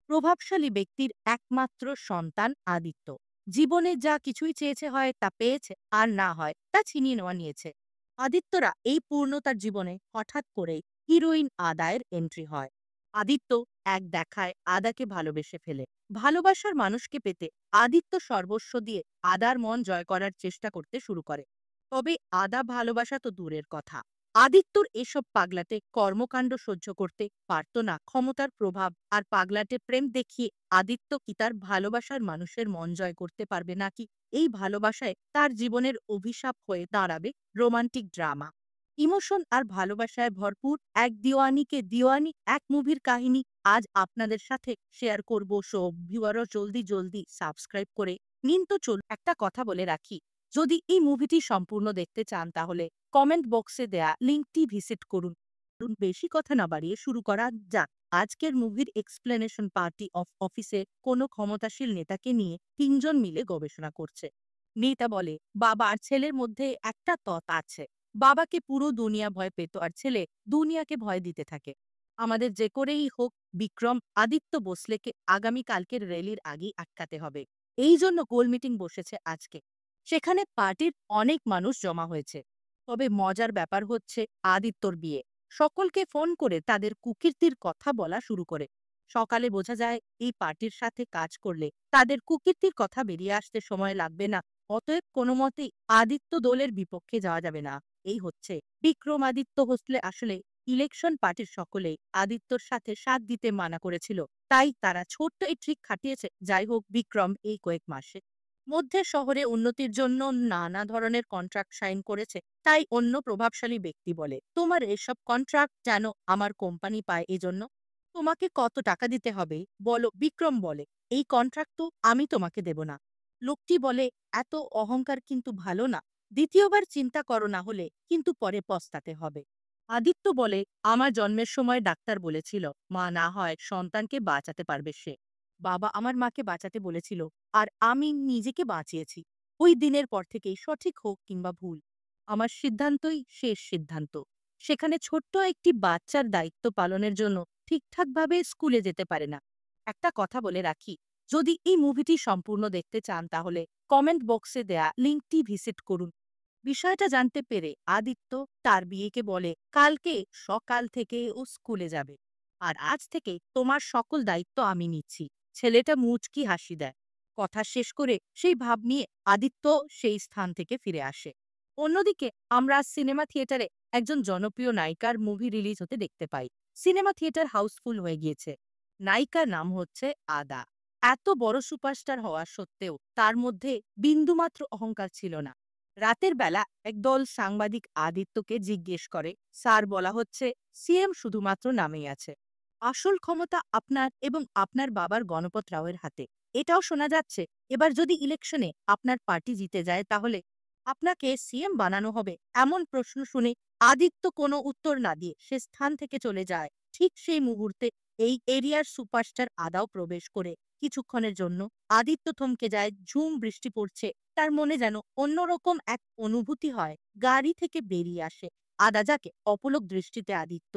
প্রভাবশালী ব্যক্তির একমাত্র সন্তান আদিত্য। জীবনে যা কিছুই চেয়েছে হয় তা পেয়েছে, আর না হয় তা ছিনিয়ে নেওয়া নিয়েছে। আদিত্যরা এই পূর্ণতার জীবনে হঠাৎ করেই হিরোইন আদায়ের এন্ট্রি হয়। আদিত্য এক দেখায় আদাকে ভালোবেসে ফেলে। ভালোবাসার মানুষকে পেতে আদিত্য সর্বস্ব দিয়ে আদার মন জয় করার চেষ্টা করতে শুরু করে। তবে আদা ভালোবাসা তো দূরের কথা, আদিত্যর এসব পাগলাটে কর্মকাণ্ড সহ্য করতে পারত না। ক্ষমতার প্রভাব আর পাগলাটে প্রেম দেখিয়ে আদিত্য কি তার ভালোবাসার মানুষের মন জয় করতে পারবে, নাকি এই ভালোবাসায় তার জীবনের অভিশাপ হয়ে দাঁড়াবে রোমান্টিক ড্রামা? ইমোশন আর ভালোবাসায় ভরপুর এক দিওয়ানিকে দিওয়ানি এক মুভির কাহিনী আজ আপনাদের সাথে শেয়ার করব। সো ভিউয়ারও জলদি জলদি সাবস্ক্রাইব করে নিন। তো চল একটা কথা বলে রাখি, যদি এই মুভিটি সম্পূর্ণ দেখতে চান তাহলে কমেন্ট বক্সে দেয়া লিঙ্কটি ভিজিট করুন। বেশি কথা না বাড়িয়ে শুরু করা যাক। আজকের মুভির এক্সপ্লেনেশন পার্টি অফ অফিসে কোনো ক্ষমতাশীল নেতাকে নিয়ে তিনজন মিলে গবেষণা করছে। নেতা বলে, বাবা আর ছেলের মধ্যে একটা তত আছে। বাবাকে পুরো দুনিয়া ভয় পেত আর ছেলে দুনিয়াকে ভয় দিতে থাকে। আমাদের যে করেই হোক বিক্রম আদিত্য ভোসলেকে আগামীকালকের র্যালির আগেই আটকাতে হবে। এই জন্য গোল মিটিং বসেছে আজকে। সেখানে পার্টির অনেক মানুষ জমা হয়েছে। তবে মজার ব্যাপার হচ্ছে আদিত্যর বিয়ে। সকলকে ফোন করে তাদের কুকীর্তির কথা বলা শুরু করে। সকালে বোঝা যায় এই পার্টির সাথে কাজ করলে তাদের কুকীর্তির কথা বেরিয়ে আসতে সময় লাগবে না। অতএব কোনো মতেই আদিত্য দলের বিপক্ষে যাওয়া যাবে না। এই হচ্ছে বিক্রমাদিত্য হোসলে আসলে ইলেকশন পার্টির সকলেই আদিত্যর সাথে সাথ দিতে মানা করেছিল, তাই তারা ছোট্ট এই ট্রিক খাটিয়েছে। যাই হোক, বিক্রম এই কয়েক মাসে মধ্যে শহরে উন্নতির জন্য নানা ধরনের কন্ট্রাক্ট সাইন করেছে। তাই অন্য প্রভাবশালী ব্যক্তি বলে, তোমার এসব কন্ট্রাক্ট যেন আমার কোম্পানি পায়, এজন্য তোমাকে কত টাকা দিতে হবে বলো। বিক্রম বলে, এই কন্ট্রাক্ট তো আমি তোমাকে দেব না। লোকটি বলে, এত অহংকার কিন্তু ভালো না। দ্বিতীয়বার চিন্তা করো, না হলে কিন্তু পরে পস্তাতে হবে। আদিত্য বলে, আমার জন্মের সময় ডাক্তার বলেছিল মা না হয় সন্তানকে বাঁচাতে পারবে সে। বাবা আমার মাকে বাঁচাতে বলেছিল, আর আমি নিজেকে বাঁচিয়েছি। ওই দিনের পর থেকেই সঠিক হোক কিংবা ভুল, আমার সিদ্ধান্তই শেষ সিদ্ধান্ত। সেখানে ছোট্ট একটি বাচ্চার দায়িত্ব পালনের জন্য ঠিকঠাকভাবে স্কুলে যেতে পারে না। একটা কথা বলে রাখি, যদি এই মুভিটি সম্পূর্ণ দেখতে চান তাহলে কমেন্ট বক্সে দেয়া লিঙ্কটি ভিজিট করুন। বিষয়টা জানতে পেরে আদিত্য তার বিয়েকে বলে, কালকে সকাল থেকে ও স্কুলে যাবে, আর আজ থেকে তোমার সকল দায়িত্ব আমি নিচ্ছি। ছেলেটা মুচকি হাসি দেয়। কথা শেষ করে সেই ভাব নিয়ে আদিত্য সেই স্থান থেকে ফিরে আসে। অন্যদিকে আমরা সিনেমা থিয়েটারে একজন জনপ্রিয় নায়িকার মুভি রিলিজ হতে দেখতে পাই। সিনেমা থিয়েটার হাউসফুল হয়ে গিয়েছে। নায়িকার নাম হচ্ছে আদা। এত বড় সুপারস্টার হওয়া সত্ত্বেও তার মধ্যে বিন্দুমাত্র অহংকার ছিল না। রাতের বেলা একদল সাংবাদিক আদিত্যকে জিজ্ঞেস করে, স্যার, বলা হচ্ছে সিএম শুধুমাত্র নামেই আছে। আসল ক্ষমতা আপনার এবং আপনার বাবার গণপত রাওয়ের হাতে। এটাও শোনা যাচ্ছে এবার যদি ইলেকশনে আপনার পার্টি জিতে যায় তাহলে আপনাকে সিএম বানানো হবে। এমন প্রশ্ন শুনে আদিত্য কোনো উত্তর না দিয়ে সে স্থান থেকে চলে যায়। ঠিক সেই মুহূর্তে এই এরিয়ার সুপারস্টার আদাও প্রবেশ করে। কিছুক্ষণের জন্য আদিত্য থমকে যায়। ঝুম বৃষ্টি পড়ছে, তার মনে যেন অন্যরকম এক অনুভূতি হয়। গাড়ি থেকে বেরিয়ে আসে আদা, যাকে অপলক দৃষ্টিতে আদিত্য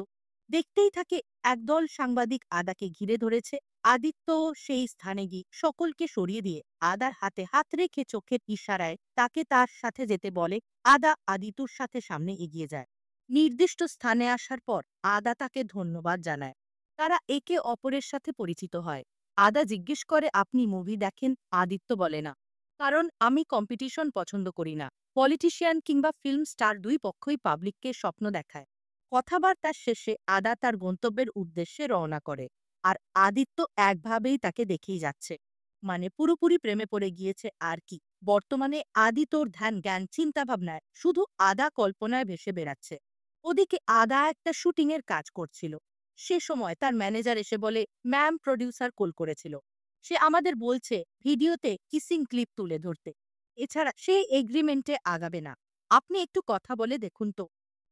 দেখতেই থাকে। একদল সাংবাদিক আদাকে ঘিরে ধরেছে। আদিত্য সেই স্থানে গিয়ে সকলকে সরিয়ে দিয়ে আদার হাতে হাত রেখে চোখের ইশারায় তাকে তার সাথে যেতে বলে। আদা আদিত্যর সাথে সামনে এগিয়ে যায়। নির্দিষ্ট স্থানে আসার পর আদা তাকে ধন্যবাদ জানায়। তারা একে অপরের সাথে পরিচিত হয়। আদা জিজ্ঞেস করে, আপনি মুভি দেখেন? আদিত্য বলে, না, কারণ আমি কম্পিটিশন পছন্দ করি না। পলিটিশিয়ান কিংবা ফিল্ম স্টার দুই পক্ষই পাবলিককে স্বপ্ন দেখায়। কথাবার্তার শেষে আদা তার গন্তব্যের উদ্দেশ্যে রওনা করে। আর আদিত্য একভাবেই তাকে দেখেই যাচ্ছে, মানে পুরোপুরি প্রেমে পড়ে গিয়েছে আর কি। বর্তমানে আদিত্যর ধ্যান জ্ঞান চিন্তা ভাবনায় শুধু আদা কল্পনায় ভেসে বেড়াচ্ছে। ওদিকে আদা একটা শুটিং এর কাজ করছিল। সে সময় তার ম্যানেজার এসে বলে, ম্যাম, প্রডিউসার কল করেছিল। সে আমাদের বলছে ভিডিওতে কিসিং ক্লিপ তুলে ধরতে। এছাড়া সে এগ্রিমেন্টে আগাবে না। আপনি একটু কথা বলে দেখুন তো।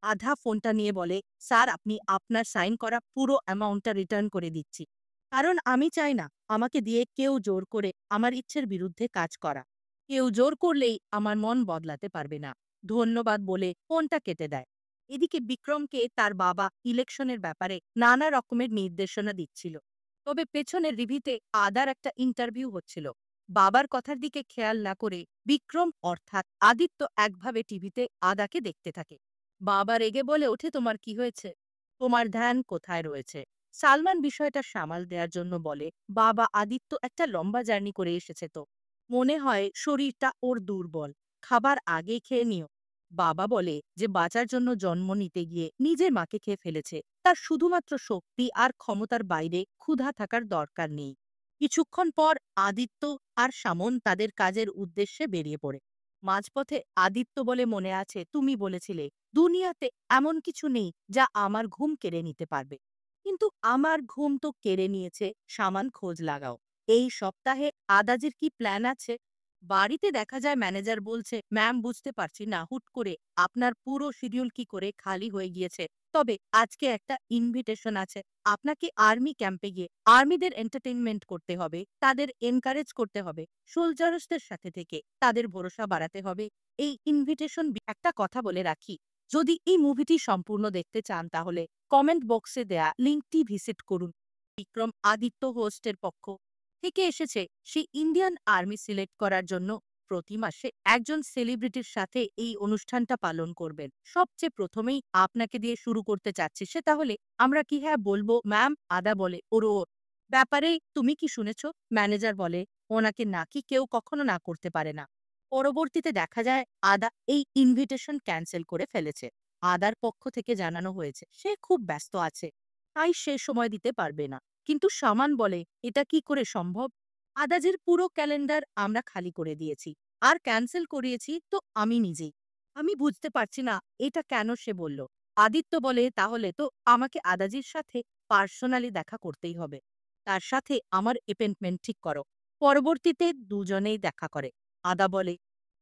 আধা ফোনটা নিয়ে বলে, স্যার, আপনি আপনার সাইন করা পুরো অ্যামাউন্টটা রিটার্ন করে দিচ্ছি। কারণ আমি চাই না আমাকে দিয়ে কেউ জোর করে আমার ইচ্ছের বিরুদ্ধে কাজ করা। কেউ জোর করলেই আমার মন বদলাতে পারবে না। ধন্যবাদ বলে ফোনটা কেটে দেয়। এদিকে বিক্রমকে তার বাবা ইলেকশনের ব্যাপারে নানা রকমের নির্দেশনা দিচ্ছিল। তবে পেছনের রিভিতে আদার একটা ইন্টারভিউ হচ্ছিল। বাবার কথার দিকে খেয়াল না করে বিক্রম অর্থাৎ আদিত্য একভাবে টিভিতে আদাকে দেখতে থাকে। বাবা রেগে বলে ওঠে, তোমার কি হয়েছে? তোমার ধ্যান কোথায় রয়েছে? সালমান বিষয়টা সামাল দেওয়ার জন্য বলে, বাবা আদিত্য একটা লম্বা জার্নি করে এসেছে তো, মনে হয় শরীরটা ওর দুর্বল, খাবার আগে খেয়ে নিও। বাবা বলে যে বাঁচার জন্য জন্ম নিতে গিয়ে নিজের মাকে খেয়ে ফেলেছে, তার শুধুমাত্র শক্তি আর ক্ষমতার বাইরে ক্ষুধা থাকার দরকার নেই। কিছুক্ষণ পর আদিত্য আর সামন তাদের কাজের উদ্দেশ্যে বেরিয়ে পড়ে। মাঝপথে আদিত্য বলে, মনে আছে তুমি বলেছিলে দুনিয়াতে এমন কিছু নেই যা আমার ঘুম কেড়ে নিতে পারবে, কিন্তু আমার ঘুম তো কেড়ে নিয়েছে। সামান খোঁজ লাগাও। এই সপ্তাহে আদাজির কি প্ল্যান আছে? বাড়িতে দেখা যায় ম্যানেজার বলছে, ম্যাম বুঝতে পারছি না, হুট করে আপনার পুরো শিডিউল কি করে খালি হয়ে গিয়েছে। তবে আজকে একটা ইনভিটেশন আছে। আপনাকে আর্মি ক্যাম্পে গিয়ে আর্মিদের এন্টারটেইনমেন্ট করতে হবে, তাদের এনকারেজ করতে হবে, সোলজার্সদের সাথে থেকে তাদের ভরসা বাড়াতে হবে। এই ইনভিটেশন একটা কথা বলে রাখি, যদি এই মুভিটি সম্পূর্ণ দেখতে চান তাহলে কমেন্ট বক্সে দেয়া লিঙ্কটি ভিজিট করুন। বিক্রম আদিত্য হোস্টের পক্ষ থেকে এসেছে সে ইন্ডিয়ান আর্মি সিলেক্ট করার জন্য। প্রতি মাসে একজন সেলিব্রিটির সাথে এই অনুষ্ঠানটা পালন করবেন। সবচেয়ে প্রথমেই আপনাকে দিয়ে শুরু করতে চাচ্ছি, সে তাহলে আমরা কি হ্যাঁ বলবো? ম্যাম, আদা বলে, ওর ব্যাপারে তুমি কি শুনেছ? ম্যানেজার বলে, ওনাকে নাকি কেউ কখনো না করতে পারে না। পরবর্তীতে দেখা যায় আদা এই ইনভিটেশন ক্যান্সেল করে ফেলেছে। আদার পক্ষ থেকে জানানো হয়েছে সে খুব ব্যস্ত আছে, তাই সে সময় দিতে পারবে না। কিন্তু সামান বলে, এটা কি করে সম্ভব? আদাজের পুরো ক্যালেন্ডার আমরা খালি করে দিয়েছি আর ক্যান্সেল করিয়েছি তো আমি নিজেই। আমি বুঝতে পারছি না এটা কেন সে বলল। আদিত্য বলে, তাহলে তো আমাকে আদাজির সাথে পার্সোনালি দেখা করতেই হবে। তার সাথে আমার অ্যাপয়েন্টমেন্ট ঠিক করো। পরবর্তীতে দুজনেই দেখা করে। আদা বলে,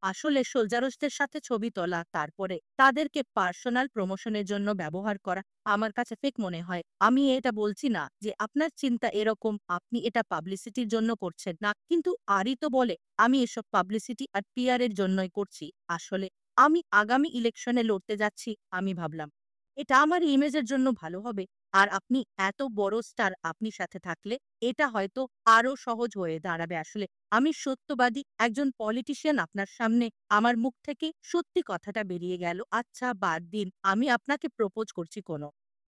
আসলে সোলজারসদের সাথে ছবি তোলা, তারপরে তাদেরকে পার্সোনাল প্রমোশনের জন্য ব্যবহার করা আমার কাছে ফেক মনে হয়। আমি এটা বলছি না যে আপনার চিন্তা এরকম, আপনি এটা পাবলিসিটির জন্য করছেন না, কিন্তু আরই তো বলে, আমি এসব পাবলিসিটি আর পিআর এর জন্যই করছি। আসলে আমি আগামী ইলেকশনে লড়তে যাচ্ছি। আমি ভাবলাম এটা আমার ইমেজের জন্য ভালো হবে। আর আপনি এত বড় স্টার, আপনি সাথে থাকলে এটা হয়তো আরো সহজ হয়ে দাঁড়াবে। আসলে আমি সত্যবাদী একজন পলিটিশিয়ান, আপনার সামনে আমার মুখ থেকে সত্যি কথাটা বেরিয়ে গেল। আচ্ছা বাদ দিন, আমি আপনাকে প্রপোজ করছি কোনো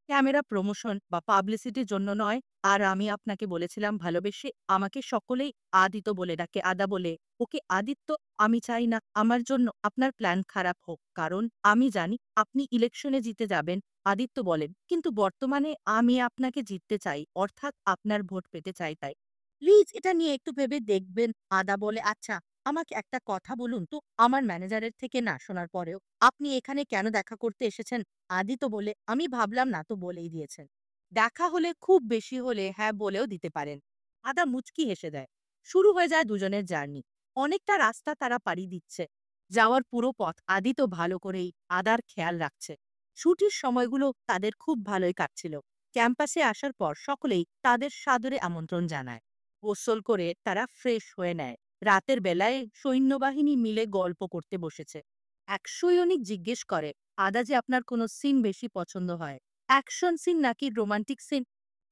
ক্যামেরা প্রমোশন বা পাবলিসিটির জন্য নয়। আর আমি আপনাকে বলেছিলাম ভালোবেসে আমাকে সকলেই আদিত্য বলে ডাকে। আদা বলে, ওকে আদিত্য, আমি চাই না আমার জন্য আপনার প্ল্যান খারাপ হোক, কারণ আমি জানি আপনি ইলেকশনে জিতে যাবেন। আদিত্য বলেন, কিন্তু বর্তমানে আমি আপনাকে জিততে চাই, অর্থাৎ আপনার ভোট পেতে চাই, তাই প্লিজ এটা নিয়ে একটু ভেবে দেখবেন। আদা বলে, আচ্ছা আমাকে একটা কথা বলুন তো, আমার ম্যানেজারের থেকে না শোনার পরেও আপনি এখানে কেন দেখা করতে এসেছেন? আদিত্য বলে, আমি ভাবলাম না তো বলেই দিয়েছেন। দেখা হলে খুব বেশি হলে হ্যাঁ বলেও দিতে পারেন। আদা মুচকি হেসে দেয়। শুরু হয়ে যায় দুজনের জার্নি। অনেকটা রাস্তা তারা পাড়ি দিচ্ছে। যাওয়ার পুরো পথ আদিত্য ভালো করেই আদার খেয়াল রাখছে। ছুটির সময়গুলো তাদের খুব ভালোই কাটছিল। ক্যাম্পাসে আসার পর সকলেই তাদের সাদরে আমন্ত্রণ জানায়। গোসল করে তারা ফ্রেশ হয়ে নেয়। রাতের বেলায় সৈন্যবাহিনী মিলে গল্প করতে বসেছে। এক সৈনিক জিজ্ঞেস করে, আদা যে আপনার কোনো সিন বেশি পছন্দ হয়, অ্যাকশন সিন নাকি রোমান্টিক সিন?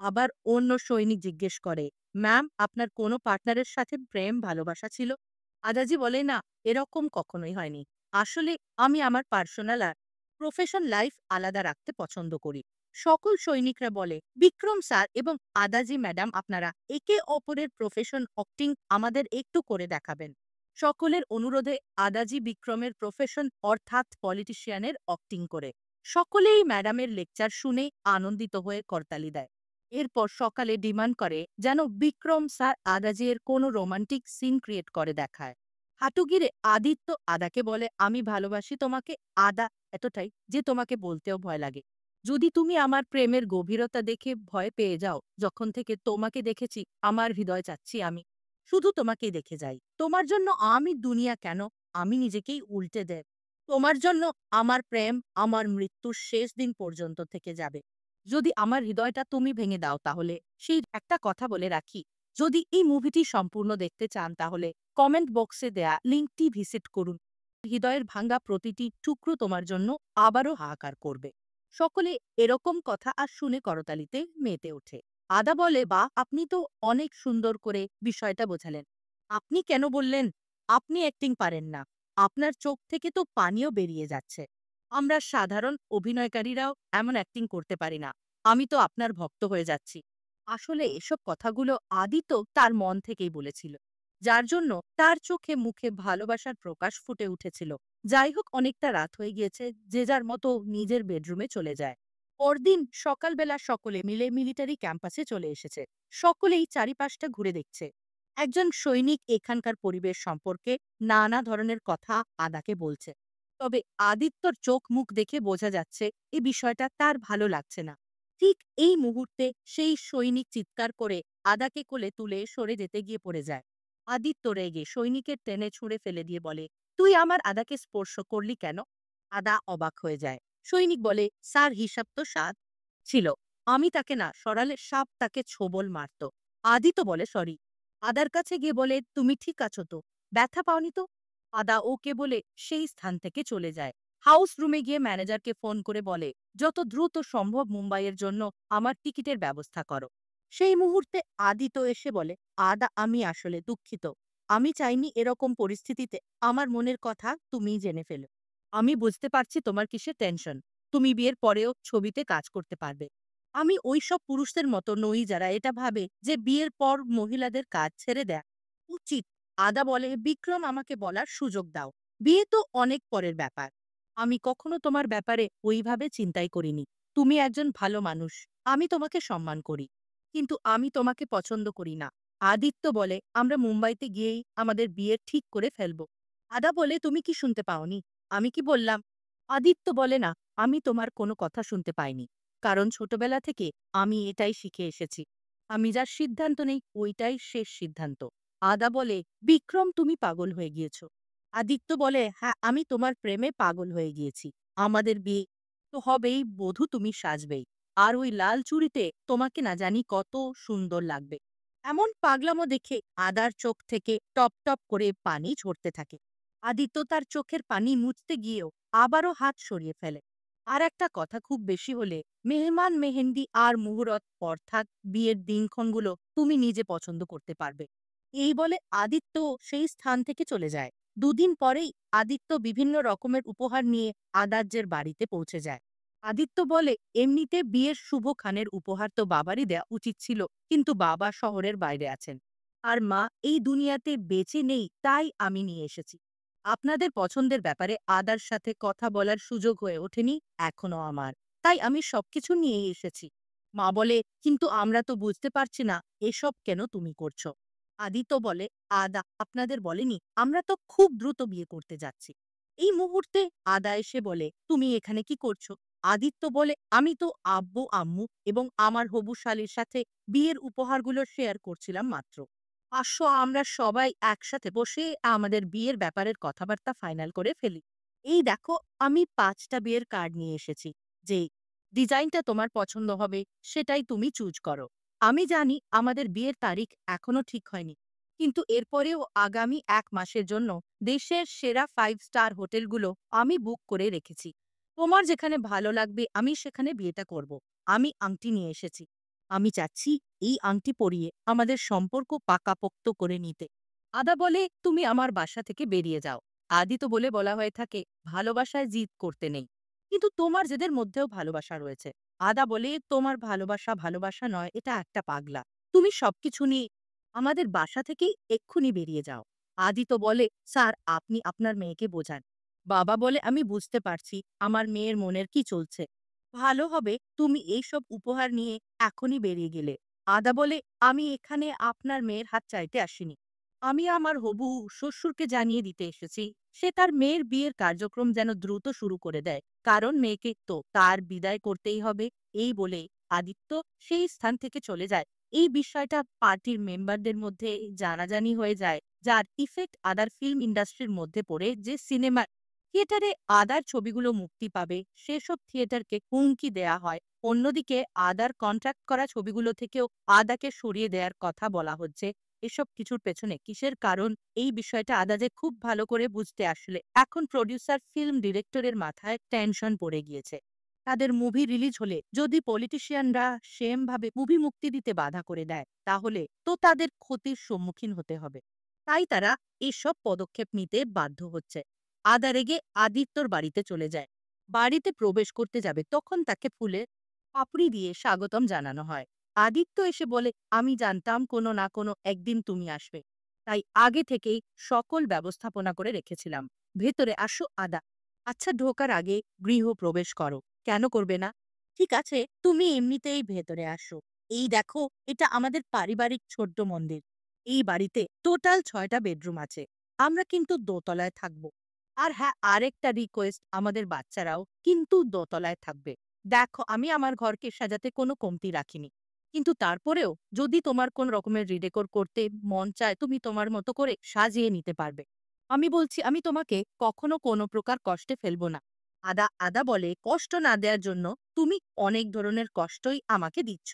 আবার অন্য সৈনিক জিজ্ঞেস করে, ম্যাম আপনার কোনো পার্টনারের সাথে প্রেম ভালোবাসা ছিল? আদাজি বলে, না, এরকম কখনোই হয়নি। আসলে আমি আমার পার্সোনাল আর প্রফেশন লাইফ আলাদা রাখতে পছন্দ করি। সকল সৈনিকরা বলে, বিক্রম স্যার এবং আদাজি ম্যাডাম, আপনারা একে অপরের প্রফেশন অক্টিং আমাদের একটু করে দেখাবেন। সকলের অনুরোধে আদাজি বিক্রমের প্রফেশন অর্থাৎ পলিটিশিয়ানের অক্টিং করে। সকলেই ম্যাডামের লেকচার শুনে আনন্দিত হয়ে করতালি দেয়। এরপর সকালে ডিমান্ড করে যেন বিক্রম স্যার আদাজির কোনো রোমান্টিক সিন ক্রিয়েট করে দেখায়। হাঁটুগিরে আদিত্য আদাকে বলে, আমি ভালোবাসি তোমাকে আদা, এতটাই যে তোমাকে বলতেও ভয় লাগে। যদি তুমি আমার প্রেমের গভীরতা দেখে ভয় পেয়ে যাও, যখন থেকে তোমাকে দেখেছি আমার হৃদয় চাচ্ছি আমি শুধু তোমাকেই দেখে যাই। তোমার জন্য আমি দুনিয়া কেন, আমি নিজেকেই উল্টে দেব। তোমার জন্য আমার প্রেম আমার মৃত্যুর শেষ দিন পর্যন্ত থেকে যাবে। যদি আমার হৃদয়টা তুমি ভেঙে দাও তাহলে। সেই একটা কথা বলে রাখি, যদি এই মুভিটি সম্পূর্ণ দেখতে চান তাহলে কমেন্ট বক্সে দেয়া লিঙ্কটি ভিজিট করুন। হৃদয়ের ভাঙ্গা প্রতিটি টুকরো তোমার জন্য আবারও হাহাকার করবে। সকলে এরকম কথা আর শুনে করতালিতে মেতে ওঠে। আদা বলে, বা আপনি তো অনেক সুন্দর করে বিষয়টা বোঝালেন। আপনি কেন বললেন আপনি অ্যাক্টিং পারেন না? আপনার চোখ থেকে তো পানিও বেরিয়ে যাচ্ছে। আমরা সাধারণ অভিনয়কারীরাও এমন অ্যাক্টিং করতে পারি না। আমি তো আপনার ভক্ত হয়ে যাচ্ছি। আসলে এসব কথাগুলো আদিত্য তার মন থেকেই বলেছিল, যার জন্য তার চোখে মুখে ভালোবাসার প্রকাশ ফুটে উঠেছিল। যাই হোক, অনেকটা রাত হয়ে গিয়েছে, যে যার মতো নিজের বেডরুমে চলে যায়। পরদিন সকালবেলা সকলে মিলে মিলিটারি ক্যাম্পাসে চলে এসেছে। সকলেই চারিপাশটা ঘুরে দেখছে। একজন সৈনিক এখানকার পরিবেশ সম্পর্কে নানা ধরনের কথা আদাকে বলছে। তবে আদিত্যর চোখ মুখ দেখে বোঝা যাচ্ছে এই বিষয়টা তার ভালো লাগছে না। ঠিক এই মুহূর্তে সেই সৈনিক চিৎকার করে আদাকে কোলে তুলে সরে যেতে গিয়ে পড়ে যায়। আদিত্য রেগে সৈনিকের টেনে ছুঁড়ে ফেলে দিয়ে বলে, তুই আমার আদাকে স্পর্শ করলি কেন? আদা অবাক হয়ে যায়। সৈনিক বলে, স্যার, হিসাব তো ৭ ছিল। আমি তাকে না সরালে সাপ তাকে ছোবল মারত। আদিত্য বলে, সরি। আদার কাছে গিয়ে বলে, তুমি ঠিক আছো তো? ব্যথা পাওনি তো? আদা ওকে বলে সেই স্থান থেকে চলে যায়। হাউস রুমে গিয়ে ম্যানেজারকে ফোন করে বলে, যত দ্রুত সম্ভব মুম্বাইয়ের জন্য আমার টিকিটের ব্যবস্থা করো। সেই মুহূর্তে আদিত্য এসে বলে, আদা, আমি আসলে দুঃখিত। আমি চাইনি এরকম পরিস্থিতিতে আমার মনের কথা তুমিই জেনে ফেলো। আমি বুঝতে পারছি তোমার কিসের টেনশন। তুমি বিয়ের পরেও ছবিতে কাজ করতে পারবে। আমি ওইসব পুরুষদের মতো নই যারা এটা ভাবে যে বিয়ের পর মহিলাদের কাজ ছেড়ে দেয়া উচিত। আদা বলে, বিক্রম, আমাকে বলার সুযোগ দাও। বিয়ে তো অনেক পরের ব্যাপার। আমি কখনো তোমার ব্যাপারে ওইভাবে চিন্তাই করিনি। তুমি একজন ভালো মানুষ। আমি তোমাকে সম্মান করি। কিন্তু আমি তোমাকে পছন্দ করি না। আদিত্য বলে, আমরা মুম্বাইতে গিয়েই আমাদের বিয়ে ঠিক করে ফেলব। আদা বলে, তুমি কি শুনতে পাওনি? আমি কি বললাম? আদিত্য বলে, না, আমি তোমার কোনো কথা শুনতে পাইনি। কারণ ছোটবেলা থেকে আমি এটাই শিখে এসেছি। আমি যার সিদ্ধান্ত নেই ওইটাই শেষ সিদ্ধান্ত। আদা বলে, বিক্রম, তুমি পাগল হয়ে গিয়েছ। আদিত্য বলে, হ্যাঁ, আমি তোমার প্রেমে পাগল হয়ে গিয়েছি। আমাদের বিয়ে তো হবেই, বধূ তুমি সাজবেই। আর ওই লাল চুড়িতে তোমাকে না জানি কত সুন্দর লাগবে। এমন পাগলামো দেখে আদার চোখ থেকে টপ টপ করে পানি ঝরতে থাকে। আদিত্য তার চোখের পানি মুছতে গিয়েও আবারও হাত সরিয়ে ফেলে। আর একটা কথা, খুব বেশি হলে মেহমান মেহেন্দি আর মুহূর্ত, অর্থাৎ বিয়ের দিনক্ষণগুলো তুমি নিজে পছন্দ করতে পারবে। এই বলে আদিত্য সেই স্থান থেকে চলে যায়। দুদিন পরেই আদিত্য বিভিন্ন রকমের উপহার নিয়ে আদার্যের বাড়িতে পৌঁছে যায়। আদিত্য বলে, এমনিতে বিয়ের শুভ খানের উপহার তো বাবারই দেয়া উচিত ছিল, কিন্তু বাবা শহরের বাইরে আছেন। আর মা এই দুনিয়াতে বেঁচে নেই, তাই আমি নিয়ে এসেছি। আপনাদের পছন্দের ব্যাপারে আদার সাথে কথা বলার সুযোগ হয়ে ওঠেনি এখনো আমার। তাই আমি সবকিছু নিয়েই এসেছি। মা বলে, কিন্তু আমরা তো বুঝতে পারছি না এসব কেন তুমি করছো। আদিত্য বলে, আদা আপনাদের বলেনি আমরা তো খুব দ্রুত বিয়ে করতে যাচ্ছি। এই মুহূর্তে আদা এসে বলে, তুমি এখানে কি করছো? আদিত্য বলে, আমি তো আব্বু আম্মু এবং আমার হবু শালীর সাথে বিয়ের উপহারগুলো শেয়ার করছিলাম মাত্র। আসো আমরা সবাই একসাথে বসে আমাদের বিয়ের ব্যাপারের কথাবার্তা ফাইনাল করে ফেলি। এই দেখো, আমি ৫টা বিয়ের কার্ড নিয়ে এসেছি। যে ডিজাইনটা তোমার পছন্দ হবে সেটাই তুমি চুজ করো। আমি জানি আমাদের বিয়ের তারিখ এখনো ঠিক হয়নি, কিন্তু এরপরেও আগামী ১ মাসের জন্য দেশের সেরা 5 স্টার হোটেলগুলো আমি বুক করে রেখেছি। তোমার যেখানে ভালো লাগবে আমি সেখানে বিয়েটা করব। আমি আংটি নিয়ে এসেছি। আমি চাচ্ছি এই আংটি পরিয়ে আমাদের সম্পর্ক পাকাপোক্ত করে নিতে। আদা বলে, তুমি আমার বাসা থেকে বেরিয়ে যাও। আদি তো বলে বলা হয়ে থাকে, ভালোবাসায় জিদ করতে নেই। কিন্তু তোমার জেদের মধ্যেও ভালোবাসা রয়েছে। আদা বলে, তোমার ভালোবাসা ভালোবাসা নয়, এটা একটা পাগলা। তুমি সবকিছু নিয়ে আমাদের বাসা থেকেই এক্ষুনি বেরিয়ে যাও। আদি তো বলে, স্যার, আপনি আপনার মেয়েকে বোঝান। বাবা বলে, আমি বুঝতে পারছি আমার মেয়ের মনের কি চলছে। ভালো হবে তুমি এইসব উপহার নিয়ে এখনই বেরিয়ে গেলে। আদা বলে, আমি এখানে আপনার মেয়ের হাত চাইতে আসিনি। আমি আমার হবু শ্বশুরকে জানিয়ে দিতে এসেছি সে তার মেয়ের বিয়ের কার্যক্রম যেন দ্রুত শুরু করে দেয়, কারণ মেয়েকে তো তার বিদায় করতেই হবে। এই বলে আদিত্য সেই স্থান থেকে চলে যায়। এই বিষয়টা পার্টির মেম্বারদের মধ্যে জানাজানি হয়ে যায়, যার ইফেক্ট আদার ফিল্ম ইন্ডাস্ট্রির মধ্যে পড়ে। যে সিনেমা থিয়েটারে আদার ছবিগুলো মুক্তি পাবে সেসব থিয়েটারকে হুমকি দেয়া হয়। অন্যদিকে আদার কন্ট্রাক্ট করা ছবিগুলো থেকেও আদাকে সরিয়ে দেওয়ার কথা বলা হচ্ছে। এসব কিছুর পেছনে কিসের কারণ, এই বিষয়টা আদা যে খুব ভালো করে বুঝতে আসলে এখন প্রডিউসার ফিল্ম ডিরেক্টরের মাথায় টেনশন পড়ে গিয়েছে। তাদের মুভি রিলিজ হলে যদি পলিটিশিয়ানরা সেম ভাবে মুভি মুক্তি দিতে বাধা করে দেয়, তাহলে তো তাদের ক্ষতির সম্মুখীন হতে হবে। তাই তারা এসব পদক্ষেপ নিতে বাধ্য হচ্ছে। আদা রেগে আদিত্যর বাড়িতে চলে যায়। বাড়িতে প্রবেশ করতে যাবে, তখন তাকে ফুলে পাপড়ি দিয়ে স্বাগতম জানানো হয়। আদিত্য এসে বলে, আমি জানতাম কোনো না কোনো একদিন তুমি আসবে, তাই আগে থেকেই সকল ব্যবস্থাপনা করে রেখেছিলাম। ভেতরে আসো আদা। আচ্ছা, ঢোকার আগে গৃহ প্রবেশ করো। কেন করবে না? ঠিক আছে, তুমি এমনিতেই ভেতরে আসো। এই দেখো, এটা আমাদের পারিবারিক ছোট্ট মন্দির। এই বাড়িতে টোটাল ৬টা বেডরুম আছে। আমরা কিন্তু দোতলায় থাকবো। আর হ্যাঁ, আরেকটা রিকোয়েস্ট, আমাদের বাচ্চারাও কিন্তু দোতলায় থাকবে। দেখো, আমি আমার ঘরকে সাজাতে কোনো কমতি রাখিনি। কিন্তু তারপরেও যদি তোমার কোন রকমের রিডেকোর করতে মন চায়, তুমি তোমার মতো করে সাজিয়ে নিতে পারবে। আমি বলছি, আমি তোমাকে কখনো কোনো প্রকার কষ্টে ফেলবো না। আদা বলে, কষ্ট না দেওয়ার জন্য তুমি অনেক ধরনের কষ্টই আমাকে দিচ্ছ।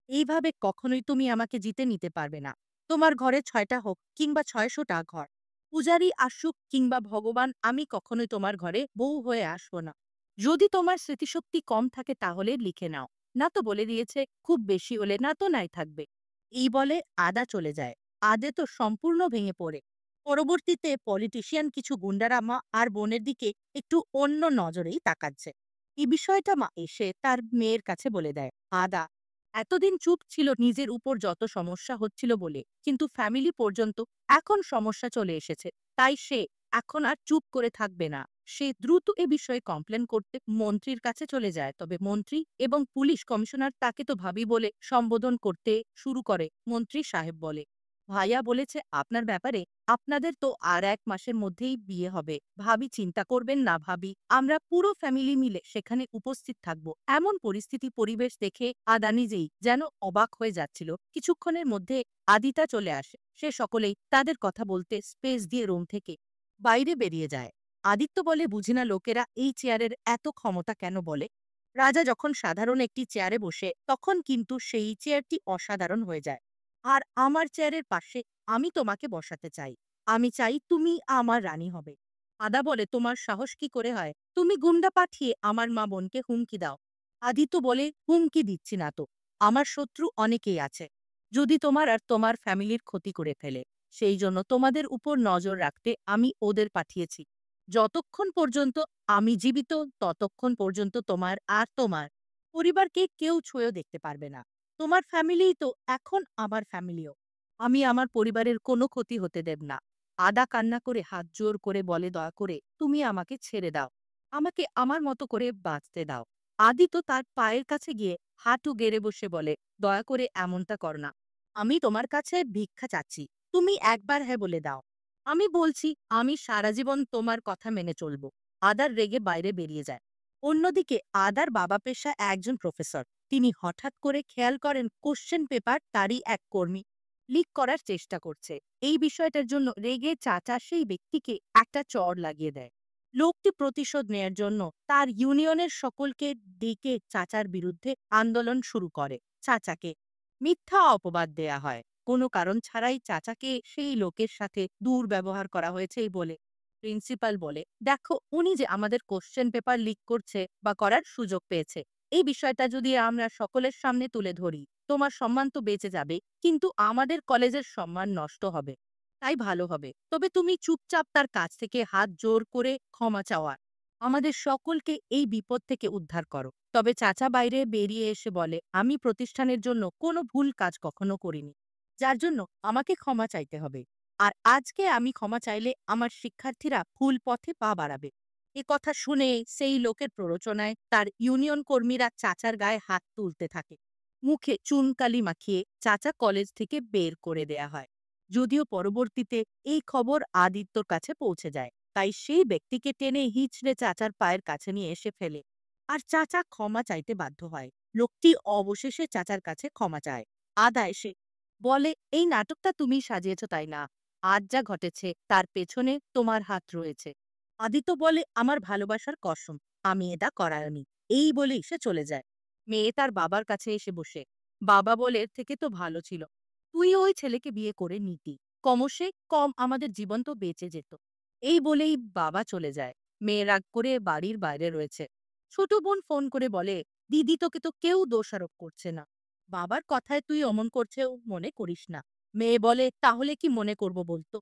এইভাবে কখনোই তুমি আমাকে জিতে নিতে পারবে না। তোমার ঘরে ৬টা হোক কিংবা ৬০০টা ঘর, পূজারি আসুক কিংবা ভগবান, আমি কখনোই তোমার ঘরে বউ হয়ে আসবো না। যদি তোমার স্মৃতিশক্তি কম থাকে তাহলে লিখে নাও। না তো বলে দিয়েছে, খুব বেশি হলে না তো নাই থাকবে। এই বলে আদা চলে যায়। আদে তো সম্পূর্ণ ভেঙে পড়ে। পরবর্তীতে পলিটিশিয়ান কিছু গুন্ডারা মা আর বোনের দিকে একটু অন্য নজরেই তাকাচ্ছে। এই বিষয়টা মা এসে তার মেয়ের কাছে বলে দেয়। আদা এতদিন চুপ ছিল নিজের উপর যত সমস্যা হচ্ছিল বলে, কিন্তু ফ্যামিলি পর্যন্ত এখন সমস্যা চলে এসেছে। তাই সে এখন আর চুপ করে থাকবে না। সে দ্রুত এ বিষয়ে কমপ্লেন করতে মন্ত্রীর কাছে চলে যায়। তবে মন্ত্রী এবং পুলিশ কমিশনার তাকে তো ভাবি বলে সম্বোধন করতে শুরু করে। মন্ত্রী সাহেব বলে, ভাইয়া বলেছে আপনার ব্যাপারে, আপনাদের তো আর ১ মাসের মধ্যেই বিয়ে হবে। ভাবি চিন্তা করবেন না ভাবি, আমরা পুরো ফ্যামিলি মিলে সেখানে উপস্থিত থাকব। এমন পরিস্থিতি পরিবেশ দেখে আদা নিজেই যেন অবাক হয়ে যাচ্ছিল। কিছুক্ষণের মধ্যে আদিতা চলে আসে। সে সকলেই তাদের কথা বলতে স্পেস দিয়ে রুম থেকে বাইরে বেরিয়ে যায়। আদিত্য বলে, বুঝি না লোকেরা এই চেয়ারের এত ক্ষমতা কেন বলে। রাজা যখন সাধারণ একটি চেয়ারে বসে, তখন কিন্তু সেই চেয়ারটি অসাধারণ হয়ে যায়। আর আমার চেয়ারের পাশে আমি তোমাকে বসাতে চাই। আমি চাই তুমি আমার রানী হবে। আদা বলে, তোমার সাহস কি করে হয়? তুমি গুন্ডা পাঠিয়ে আমার মা বোনকে হুমকি দাও। আদিত্য বলে, হুমকি দিচ্ছি না তো। আমার শত্রু অনেকেই আছে। যদি তোমার আর তোমার ফ্যামিলির ক্ষতি করে ফেলে, সেই জন্য তোমাদের উপর নজর রাখতে আমি ওদের পাঠিয়েছি। যতক্ষণ পর্যন্ত আমি জীবিত, ততক্ষণ পর্যন্ত তোমার আর তোমার পরিবারকে কেউ ছুঁয়েও দেখতে পারবে না। তোমার ফ্যামিলিই তো এখন আমার ফ্যামিলিও। আমি আমার পরিবারের কোনো ক্ষতি হতে দেব না। আদা কান্না করে হাত জোর করে বলে, দয়া করে তুমি আমাকে ছেড়ে দাও। আমাকে আমার মতো করে বাঁচতে দাও। আদি তো তার পায়ের কাছে গিয়ে হাঁটু গেড়ে বসে বলে, দয়া করে এমনটা কর না। আমি তোমার কাছে ভিক্ষা চাচ্ছি। তুমি একবার হ্যাঁ বলে দাও। আমি বলছি, আমি সারা জীবন তোমার কথা মেনে চলব। আদার রেগে বাইরে বেরিয়ে যায়। অন্যদিকে আদার বাবা পেশা একজন প্রফেসর। তিনি হঠাৎ করে খেয়াল করেন কোশ্চেন পেপার তারই এক কর্মী লিক করার চেষ্টা করছে। এই বিষয়টার জন্য রেগে চাচা সেই ব্যক্তিকে একটা চড় লাগিয়ে দেয়। লোকটি প্রতিশোধ নেয়ার জন্য তার ইউনিয়নের সকলকে ডেকে চাচার বিরুদ্ধে আন্দোলন শুরু করে। চাচাকে মিথ্যা অপবাদ দেয়া হয়। কোনো কারণ ছাড়াই চাচাকে সেই লোকের সাথে দুর্ব্যবহার করা হয়েছে এই বলে। প্রিন্সিপাল বলে, দেখো, উনি যে আমাদের কোশ্চেন পেপার লিক করছে বা করার সুযোগ পেয়েছে, এই বিষয়টা যদি আমরা সকলের সামনে তুলে ধরি, তোমার সম্মান তো বেঁচে যাবে, কিন্তু আমাদের কলেজের সম্মান নষ্ট হবে। তাই ভালো হবে তবে তুমি চুপচাপ তার কাছ থেকে হাত জোর করে ক্ষমা চাওয়া। আমাদের সকলকে এই বিপদ থেকে উদ্ধার করো। তবে চাচা বাইরে বেরিয়ে এসে বলে, আমি প্রতিষ্ঠানের জন্য কোনো ভুল কাজ কখনো করিনি, যার জন্য আমাকে ক্ষমা চাইতে হবে। আর আজকে আমি ক্ষমা চাইলে আমার শিক্ষার্থীরা ভুল পথে পা বাড়াবে। এ কথা শুনে সেই লোকের প্ররোচনায় তার ইউনিয়ন কর্মীরা চাচার গায়ে হাত তুলতে থাকে। মুখে চুনকালি মাখিয়ে চাচা কলেজ থেকে বের করে দেয়া হয়। যদিও পরবর্তীতে এই খবর আদিত্যর কাছে পৌঁছে যায়, তাই সেই ব্যক্তিকে টেনে হিচড়ে চাচার পায়ের কাছে নিয়ে এসে ফেলে। আর চাচা ক্ষমা চাইতে বাধ্য হয়। লোকটি অবশেষে চাচার কাছে ক্ষমা চায়। আদা এসে বলে, এই নাটকটা তুমি সাজিয়েছ তাই না? আজ যা ঘটেছে তার পেছনে তোমার হাত রয়েছে। আদিত্য বলে, আমার ভালোবাসার কসম, আমি এটা করাইনি। এই বলেই সে চলে যায়। মেয়ে তার বাবার কাছে এসে বসে। বাবা বলে, এর থেকে তো ভালো ছিল তুই ওই ছেলেকে বিয়ে করে নিতি। কমসে কম আমাদের জীবন তো বেঁচে যেত। এই বলেই বাবা চলে যায়। মেয়ে রাগ করে বাড়ির বাইরে রয়েছে। ছোট বোন ফোন করে বলে, দিদি তোকে তো কেউ দোষারোপ করছে না। বাবার কথায় তুই অমন করছেও মনে করিস না। মেয়ে বলে, তাহলে কি মনে করব বলতো?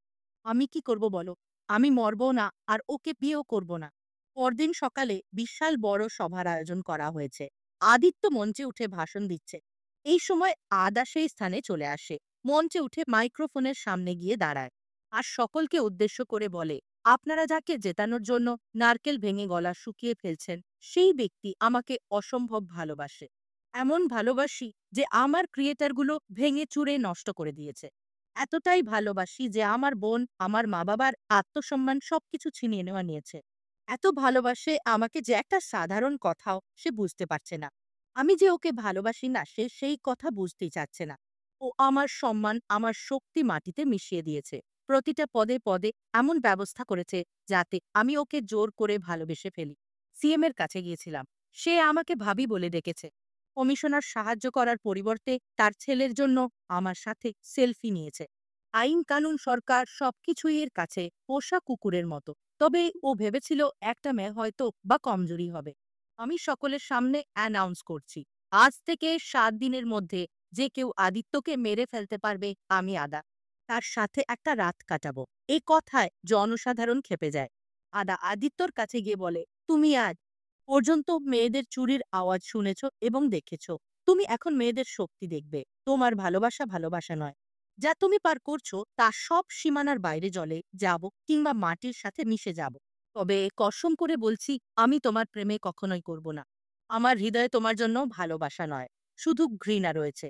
আমি কি করব বলো? আমি মরবো না আর ওকে বিয়েও করব না। পরদিন সকালে বিশাল বড় সভার আয়োজন করা হয়েছে। আদিত্য মঞ্চে উঠে ভাষণ দিচ্ছে। এই সময় আদা সেই স্থানে চলে আসে। মঞ্চে উঠে মাইক্রোফোনের সামনে গিয়ে দাঁড়ায় আর সকলকে উদ্দেশ্য করে বলে, আপনারা যাকে জেতানোর জন্য নারকেল ভেঙে গলা শুকিয়ে ফেলছেন, সেই ব্যক্তি আমাকে অসম্ভব ভালোবাসে। এমন ভালোবাসি যে আমার ক্রিয়েটারগুলো ভেঙে চুরে নষ্ট করে দিয়েছে। এতটাই ভালোবাসি যে আমার বোন, আমার মা-বাবার আত্মসম্মান সবকিছু ছিনিয়ে নেওয়া নিয়েছে। এত ভালোবাসে আমাকে যে একটা সাধারণ কথাও সে বুঝতে পারছে না। আমি যে ওকে ভালোবাসি না সে সেই কথা বুঝতেই চাচ্ছে না। ও আমার সম্মান, আমার শক্তি মাটিতে মিশিয়ে দিয়েছে। প্রতিটা পদে পদে এমন ব্যবস্থা করেছে যাতে আমি ওকে জোর করে ভালোবেসে ফেলি। সিএম এর কাছে গিয়েছিলাম। সে আমাকে ভাবি বলে ডেকেছে। কমিশনার সাহায্য করার পরিবর্তে তার ছেলের জন্য আমার সাথে সেলফি নিয়েছে। আইন কানুন সরকার সবকিছুই এর কাছে পোষা কুকুরের মতো। তবে ও ভেবেছিল একটা মেয়ে হয়তো বা কমজোরি হবে। আমি সকলের সামনে অ্যানাউন্স করছি, আজ থেকে 7 দিনের মধ্যে যে কেউ আদিত্যকে মেরে ফেলতে পারবে আমি আদা তার সাথে একটা রাত কাটাবো। এই কথায় জনসাধারণ ক্ষেপে যায়। আদা আদিত্যর কাছে গিয়ে বলে, তুমি আজ পর্যন্ত মেয়েদের চুরির আওয়াজ শুনেছ এবং দেখেছ। তুমি এখন মেয়েদের শক্তি দেখবে। তোমার ভালোবাসা ভালোবাসা নয়। যা তুমি পার করছো তা সব সীমানার বাইরে জলে যাব কিংবা মাটির সাথে মিশে যাব। তবে কসম করে বলছি, আমি তোমার প্রেমে কখনোই করব না। আমার হৃদয়ে তোমার জন্য ভালোবাসা নয়, শুধু ঘৃণা রয়েছে।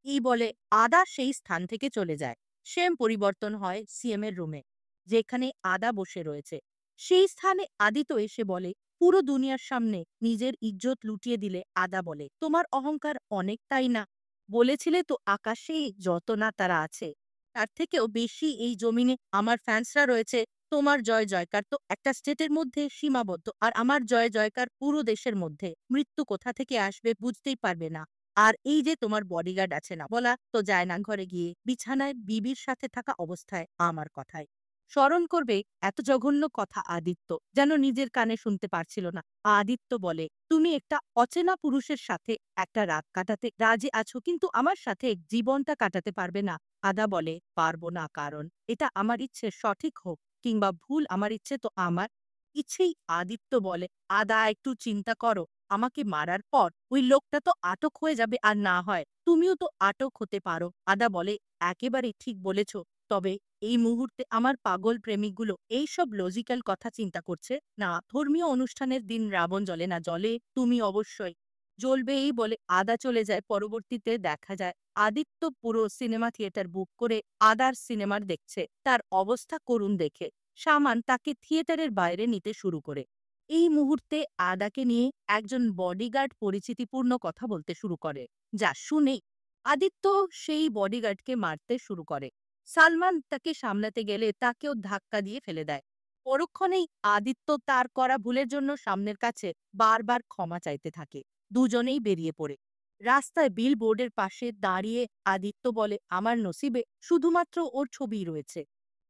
এই বলে আদা সেই স্থান থেকে চলে যায়। সেম পরিবর্তন হয় সিএম এর রুমে, যেখানে আদা বসে রয়েছে। সেই স্থানে আদিত্য এসে বলে, পুরো দুনিয়ার সামনে নিজের ইজ্জত লুটিয়ে দিলে আদা বলে, তোমার অহংকার অনেক তাই না? বলেছিলে তো আকাশে যত না তারা আছে, তার থেকেও বেশি এই জমিনে আমার ফ্যান্সরা রয়েছে। তোমার জয় জয়কার তো একটা স্টেটের মধ্যে সীমাবদ্ধ, আর আমার জয় জয়কার পুরো দেশের মধ্যে। মৃত্যু কোথা থেকে আসবে বুঝতেই পারবে না। আর এই যে তোমার বডিগার্ড আছে না, বলা তো যায় না ঘরে গিয়ে বিছানায় বিবির সাথে থাকা অবস্থায় আমার কথায় স্মরণ করবে। এত জঘন্য কথা আদিত্য যেন নিজের কানে শুনতে পারছিল না। আদিত্য বলে, তুমি একটা অচেনা পুরুষের সাথে একটা রাত কাটাতে রাজি আছো, কিন্তু আমার সাথে জীবনটা কাটাতে পারবে না। আদা বলে, পারবো না, কারণ এটা আমার ইচ্ছে, সঠিক হোক কিংবা ভুল আমার ইচ্ছে তো আমার ইচ্ছেই। আদিত্য বলে, আদা একটু চিন্তা করো, আমাকে মারার পর ওই লোকটা তো আটক হয়ে যাবে, আর না হয় তুমিও তো আটক হতে পারো। আদা বলে, একেবারে ঠিক বলেছ। তবে এই মুহূর্তে আমার পাগল প্রেমিকগুলো এইসব লজিক্যাল কথা চিন্তা করছে না। ধর্মীয় অনুষ্ঠানের দিন রাবণ জ্বলে না, জ্বলে তুমি অবশ্যই জ্বলবে। এই বলে আদা চলে যায়। পরবর্তীতে দেখা যায় আদিত্য পুরো সিনেমা থিয়েটার বুক করে আদার সিনেমার দেখছে। তার অবস্থা করুণ দেখে সামান তাকে থিয়েটারের বাইরে নিতে শুরু করে। এই মুহূর্তে আদাকে নিয়ে একজন বডিগার্ড পরিচিতিপূর্ণ কথা বলতে শুরু করে, যা শুনেই আদিত্য সেই বডিগার্ডকে মারতে শুরু করে। সালমান তাকে সামলাতে গেলে তাকেও ধাক্কা দিয়ে ফেলে দেয়। পরক্ষণেই আদিত্য তার করা ভুলের জন্য সামনের কাছে বারবার ক্ষমা চাইতে থাকে। দুজনেই বেরিয়ে পড়ে রাস্তায় বিল বোর্ডের পাশে দাঁড়িয়ে আদিত্য বলে, আমার নসিবে শুধুমাত্র ওর ছবিই রয়েছে।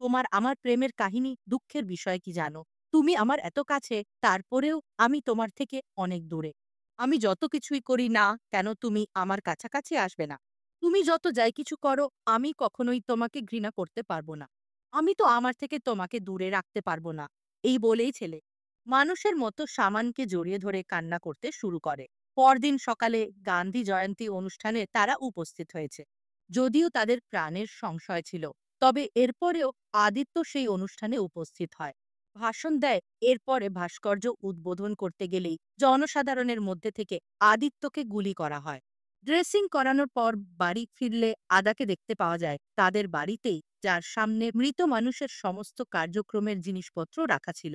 তোমার আমার প্রেমের কাহিনী দুঃখের বিষয় কি জানো? তুমি আমার এত কাছে, তারপরেও আমি তোমার থেকে অনেক দূরে। আমি যত কিছুই করি না কেন তুমি আমার কাছাকাছি আসবে না। তুমি যত যাই কিছু করো আমি কখনোই তোমাকে ঘৃণা করতে পারবো না। আমি তো আমার থেকে তোমাকে দূরে রাখতে পারবো না। এই বলেই ছেলে মানুষের মতো সামানকে জড়িয়ে ধরে কান্না করতে শুরু করে। পরদিন সকালে গান্ধী জয়ন্তী অনুষ্ঠানে তারা উপস্থিত হয়েছে। যদিও তাদের প্রাণের সংশয় ছিল, তবে এরপরেও আদিত্য সেই অনুষ্ঠানে উপস্থিত হয়, ভাষণ দেয়। এরপরে ভাস্কর্য উদ্বোধন করতে গেলেই জনসাধারণের মধ্যে থেকে আদিত্যকে গুলি করা হয়। ড্রেসিং করানোর পর বাড়ি ফিরলে আদাকে দেখতে পাওয়া যায় তাদের বাড়িতেই, যার সামনে মৃত মানুষের সমস্ত কার্যক্রমের জিনিসপত্র রাখা ছিল।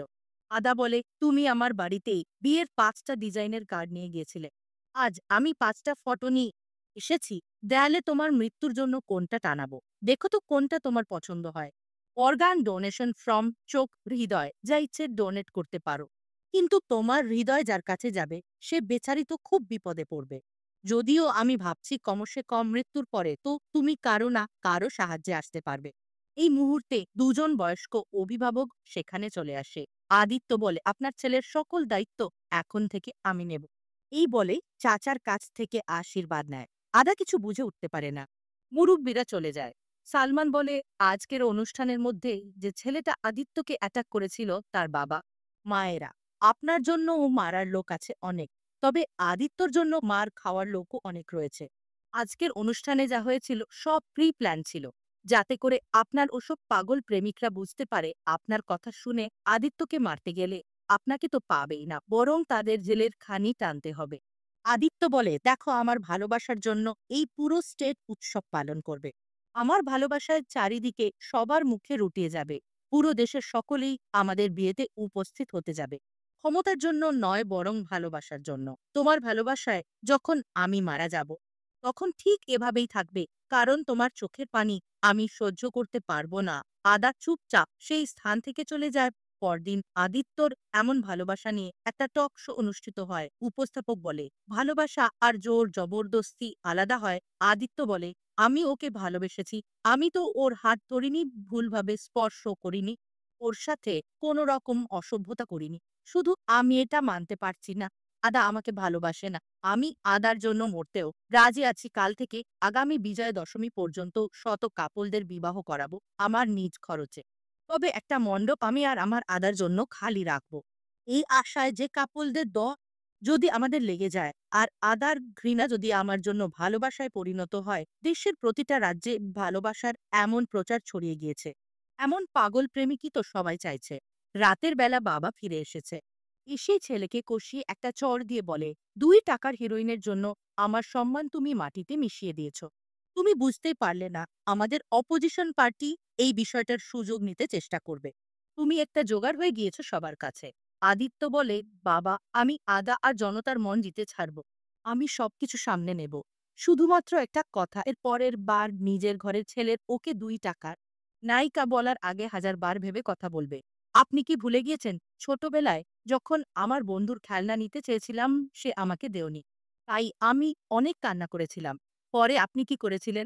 আদা বলে, তুমি আমার বাড়িতেই বিয়ের 5টা ডিজাইনের কার্ড নিয়ে গিয়েছিলে। আজ আমি 5টা ফটো নিয়ে এসেছি। দেয়ালে তোমার মৃত্যুর জন্য কোনটা টানাবো, দেখো তো কোনটা তোমার পছন্দ হয়। অর্গান ডোনেশন ফ্রম চোখ হৃদয়, যা ইচ্ছে ডোনেট করতে পারো। কিন্তু তোমার হৃদয় যার কাছে যাবে সে বেচারি তো খুব বিপদে পড়বে। যদিও আমি ভাবছি কমসে কম মৃত্যুর পরে তো তুমি কারো না কারো সাহায্যে আসতে পারবে। এই মুহূর্তে দুজন বয়স্ক অভিভাবক সেখানে চলে আসে। আদিত্য বলে, আপনার ছেলের সকল দায়িত্ব এখন থেকে আমি নেব। এই বলে চাচার কাছ থেকে আশীর্বাদ নেয়। আদা কিছু বুঝে উঠতে পারে না। মুরব্বীরা চলে যায়। সালমান বলে, আজকের অনুষ্ঠানের মধ্যে যে ছেলেটা আদিত্যকে অ্যাটাক করেছিল তার বাবা। মায়েরা, আপনার জন্য ও মারার লোক আছে অনেক, তবে আদিত্যর জন্য মার খাওয়ার লোকও অনেক রয়েছে। আজকের অনুষ্ঠানে যা হয়েছিল সব প্রি প্ল্যান ছিল, যাতে করে আপনার ওসব পাগল প্রেমিকরা বুঝতে পারে আপনার কথা শুনে আদিত্যকে মারতে গেলে আপনাকে তো পাবেই না, বরং তাদের জেলের খানি টানতে হবে। আদিত্য বলে, দেখো, আমার ভালোবাসার জন্য এই পুরো স্টেট উৎসব পালন করবে। আমার ভালোবাসায় চারিদিকে সবার মুখে রুটিয়ে যাবে। পুরো দেশের সকলেই আমাদের বিয়েতে উপস্থিত হতে যাবে। ক্ষমতার জন্য নয়, বরং ভালোবাসার জন্য। তোমার ভালোবাসায় যখন আমি মারা যাব, তখন ঠিক এভাবেই থাকবে, কারণ তোমার চোখের পানি আমি সহ্য করতে পারবো না। আদা চুপচাপ সেই স্থান থেকে চলে যায়। পরদিন আদিত্যর এমন ভালোবাসা নিয়ে একটা টক শো অনুষ্ঠিত হয়। উপস্থাপক বলে, ভালোবাসা আর জোর জবরদস্তি আলাদা হয়। আদিত্য বলে, আমি ওকে ভালোবেসেছি। আমি তো ওর হাত ধরিনি, ভুলভাবে স্পর্শ করিনি, ওর সাথে কোনো রকম অসভ্যতা করিনি। শুধু আমি এটা মানতে পারছি না আদা আমাকে ভালোবাসে না। আমি আদার জন্য মরতেও রাজি আছি। কাল থেকে আগামী বিজয়া দশমী পর্যন্ত শত কাপলদের বিবাহ করাবো আমার নিজ খরচে। তবে একটা মণ্ডপ আমি আর আমার আদার জন্য খালি রাখবো, এই আশায় যে কাপলদের যদি আমাদের লেগে যায় আর আদার ঘৃণা যদি আমার জন্য ভালোবাসায় পরিণত হয়। দেশের প্রতিটা রাজ্যে ভালোবাসার এমন প্রচার ছড়িয়ে গিয়েছে। এমন পাগল প্রেমিকই তো সবাই চাইছে। রাতের বেলা বাবা ফিরে এসেছে। এসেই ছেলেকে কষিয়ে একটা চড় দিয়ে বলে, 2 টাকার হিরোইনের জন্য আমার সম্মান তুমি মাটিতে মিশিয়ে দিয়েছ। তুমি বুঝতেই পারলে না আমাদের অপোজিশন পার্টি এই বিষয়টার সুযোগ নিতে চেষ্টা করবে। তুমি একটা জোগাড় হয়ে গিয়েছ সবার কাছে। আদিত্য বলে, বাবা, আমি আদা আর জনতার মন জিতে ছাড়ব। আমি সবকিছু সামনে নেব। শুধুমাত্র একটা কথা, এর পরের বার নিজের ঘরের ছেলের ওকে 2 টাকার নায়িকা বলার আগে 1000 বার ভেবে কথা বলবে। আপনি কি ভুলে গিয়েছেন ছোটবেলায় যখন আমার বন্ধুর খেলনা নিতে চেয়েছিলাম, সে আমাকে দেওনি, তাই আমি অনেক কান্না করেছিলাম। পরে আপনি কি করেছিলেন?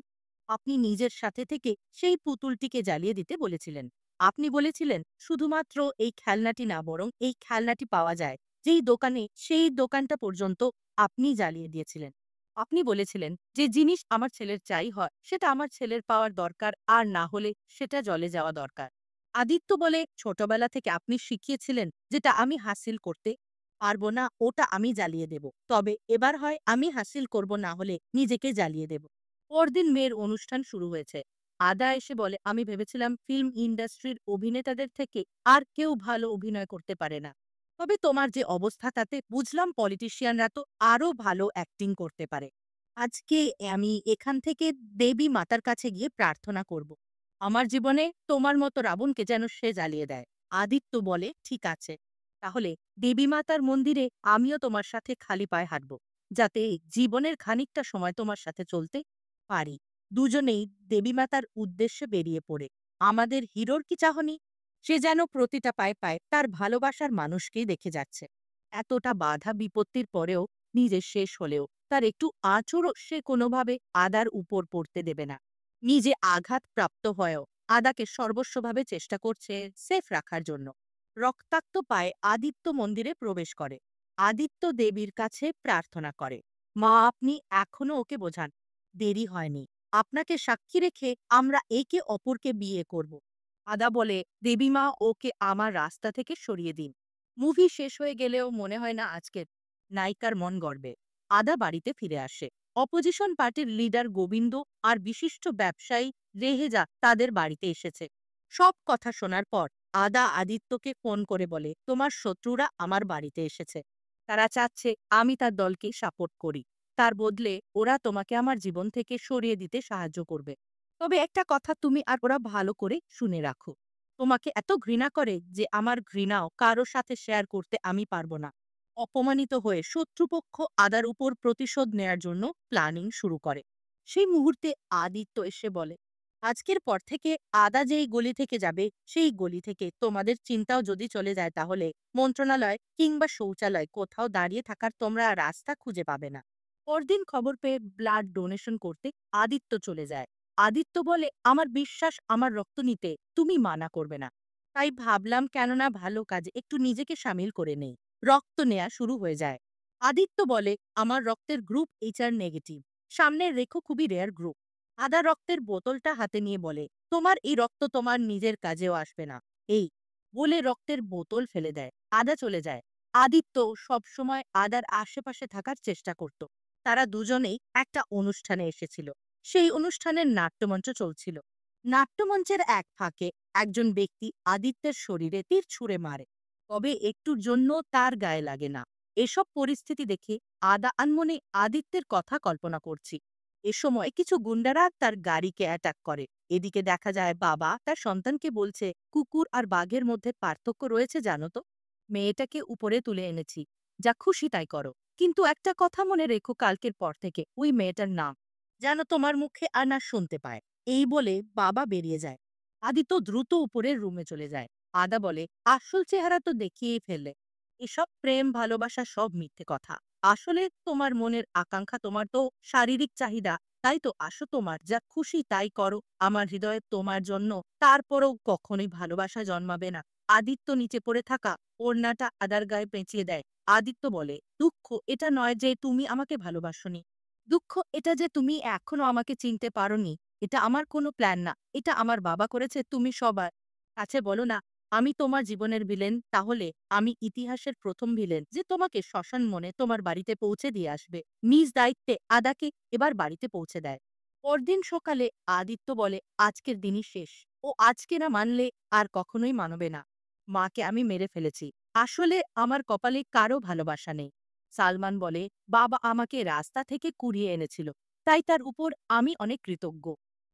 আপনি নিজের সাথে থেকে সেই পুতুলটিকে জ্বালিয়ে দিতে বলেছিলেন। আপনি বলেছিলেন, শুধুমাত্র এই খেলনাটি না, বরং এই খেলনাটি পাওয়া যায় যেই দোকানে, সেই দোকানটা পর্যন্ত আপনি জ্বালিয়ে দিয়েছিলেন। আপনি বলেছিলেন, যে জিনিস আমার ছেলের চাই হয় সেটা আমার ছেলের পাওয়ার দরকার, আর না হলে সেটা জলে যাওয়া দরকার। আদিত্য বলে, ছোটবেলা থেকে আপনি শিখিয়েছিলেন যেটা আমি হাসিল করতে পারবো না ওটা আমি জ্বালিয়ে দেব। তবে এবার হয় আমি হাসিল করব, না হলে নিজেকে জ্বালিয়ে দেব। পরদিন মেয়ের অনুষ্ঠান শুরু হয়েছে। আদা এসে বলে, আমি ভেবেছিলাম ফিল্ম ইন্ডাস্ট্রির অভিনেতাদের থেকে আর কেউ ভালো অভিনয় করতে পারে না। তবে তোমার যে অবস্থা তাতে বুঝলাম পলিটিশিয়ানরা তো আরো ভালো অ্যাক্টিং করতে পারে। আজকে আমি এখান থেকে দেবী মাতার কাছে গিয়ে প্রার্থনা করব, আমার জীবনে তোমার মতো রাবণকে যেন সে জ্বালিয়ে দেয়। আদিত্য বলে, ঠিক আছে, তাহলে দেবী মাতার মন্দিরে আমিও তোমার সাথে খালি পায়ে হাঁটব, যাতে জীবনের খানিকটা সময় তোমার সাথে চলতে পারি। দুজনেই দেবী মাতার উদ্দেশ্যে বেরিয়ে পড়ে। আমাদের হিরোর কি চাহনি, সে যেন প্রতিটা পায়ে পায়ে তার ভালোবাসার মানুষকেই দেখে যাচ্ছে। এতটা বাধা বিপত্তির পরেও নিজের শেষ হলেও তার একটু আঁচড়ও সে কোনোভাবে আদার উপর পড়তে দেবে না। নিজে আঘাত প্রাপ্ত হয়েও আদাকে সর্বস্বভাবে চেষ্টা করছে সেফ রাখার জন্য। রক্তাক্ত পায়ে আদিত্য মন্দিরে প্রবেশ করে। আদিত্য দেবীর কাছে প্রার্থনা করে, মা, আপনি এখনো ওকে বোঝান, দেরি হয়নি। আপনাকে সাক্ষী রেখে আমরা একে অপরকে বিয়ে করব। আদা বলে, দেবী মা, ওকে আমার রাস্তা থেকে সরিয়ে দিন। মুভি শেষ হয়ে গেলেও মনে হয় না আজকের নায়িকার মন গড়বে। আদা বাড়িতে ফিরে আসে। অপোজিশন পার্টির লিডার গোবিন্দ আর বিশিষ্ট ব্যবসায়ী রেহেজা তাদের বাড়িতে এসেছে। সব কথা শোনার পর আদা আদিত্যকে ফোন করে বলে, তোমার শত্রুরা আমার বাড়িতে এসেছে। তারা চাচ্ছে আমি তার দলকে সাপোর্ট করি। তার বদলে ওরা তোমাকে আমার জীবন থেকে সরিয়ে দিতে সাহায্য করবে। তবে একটা কথা তুমি আর ওরা ভালো করে শুনে রাখো, তোমাকে এত ঘৃণা করে যে আমার ঘৃণাও কারো সাথে শেয়ার করতে আমি পারবো না। অপমানিত হয়ে শত্রুপক্ষ আদার উপর প্রতিশোধ নেয়ার জন্য প্ল্যানিং শুরু করে। সেই মুহূর্তে আদিত্য এসে বলে, আজকের পর থেকে আদা যেই গলি থেকে যাবে সেই গলি থেকে তোমাদের চিন্তাও যদি চলে যায়, তাহলে মন্ত্রণালয় কিংবা শৌচালয় কোথাও দাঁড়িয়ে থাকার তোমরা রাস্তা খুঁজে পাবে না। পরদিন খবর পেয়ে ব্লাড ডোনেশন করতে আদিত্য চলে যায়। আদিত্য বলে, আমার বিশ্বাস আমার রক্ত নিতে তুমি মানা করবে না। তাই ভাবলাম কেননা ভালো কাজে একটু নিজেকে সামিল করে নেই। রক্ত নেয়া শুরু হয়ে যায়। আদিত্য বলে, আমার রক্তের গ্রুপ HR নেগেটিভ। সামনের রেখো খুবই রেয়ার গ্রুপ। আদা রক্তের বোতলটা হাতে নিয়ে বলে, তোমার এই রক্ত তোমার নিজের কাজেও আসবে না। এই বলে রক্তের বোতল ফেলে দেয়। আদা চলে যায়। আদিত্য সবসময় আদার আশেপাশে থাকার চেষ্টা করত। তারা দুজনেই একটা অনুষ্ঠানে এসেছিল। সেই অনুষ্ঠানের নাট্যমঞ্চ চলছিল। নাট্যমঞ্চের এক ফাঁকে একজন ব্যক্তি আদিত্যের শরীরে তীর ছুঁড়ে মারে। তবে একটুর জন্য তার গায়ে লাগে না। এসব পরিস্থিতি দেখে আদা আনমনে আদিত্যের কথা কল্পনা করছি। এ সময় কিছু গুন্ডারা তার গাড়িকে অ্যাটাক করে। এদিকে দেখা যায় বাবা তার সন্তানকে বলছে, কুকুর আর বাঘের মধ্যে পার্থক্য রয়েছে জানো তো? মেয়েটাকে উপরে তুলে এনেছি, যা খুশি তাই করো। কিন্তু একটা কথা মনে রেখো, কালকের পর থেকে ওই মেয়েটার নাম যেন তোমার মুখে আর না শুনতে পায়। এই বলে বাবা বেরিয়ে যায়। আদিত্য দ্রুত উপরের রুমে চলে যায়। আদা বলে, আসল চেহারা তো দেখিয়েই ফেললে। এসব প্রেম ভালোবাসা সব মিথ্যে কথা। আসলে তোমার মনের আকাঙ্ক্ষা, তোমার তো শারীরিক চাহিদা। তাই তো আসো, তোমার যা খুশি তাই করো। আমার হৃদয়ে তোমার জন্য তারপরও কখনোই ভালোবাসা জন্মাবে না। আদিত্য নিচে পড়ে থাকা ওড়নাটা আদার গায়ে পেঁচিয়ে দেয়। আদিত্য বলে, দুঃখ এটা নয় যে তুমি আমাকে ভালোবাসোনি। দুঃখ এটা যে তুমি এখনো আমাকে চিনতে পারোনি। এটা আমার কোনো প্ল্যান না। এটা আমার বাবা করেছে। তুমি সবার কাছে বলো না আমি তোমার জীবনের ভিলেন, তাহলে আমি ইতিহাসের প্রথম ভিলেন যে তোমাকে শ্মশান মনে তোমার বাড়িতে পৌঁছে দিয়ে আসবে। নিজ দায়িত্বে আদাকে এবার বাড়িতে পৌঁছে দেয়। পরদিন সকালে আদিত্য বলে, আজকের দিনই শেষ। ও আজকে না মানলে আর কখনোই মানবে না। মাকে আমি মেরে ফেলেছি। আসলে আমার কপালে কারো ভালোবাসা নেই। সালমান বলে, বাবা আমাকে রাস্তা থেকে কুড়িয়ে এনেছিল। তাই তার উপর আমি অনেক কৃতজ্ঞ।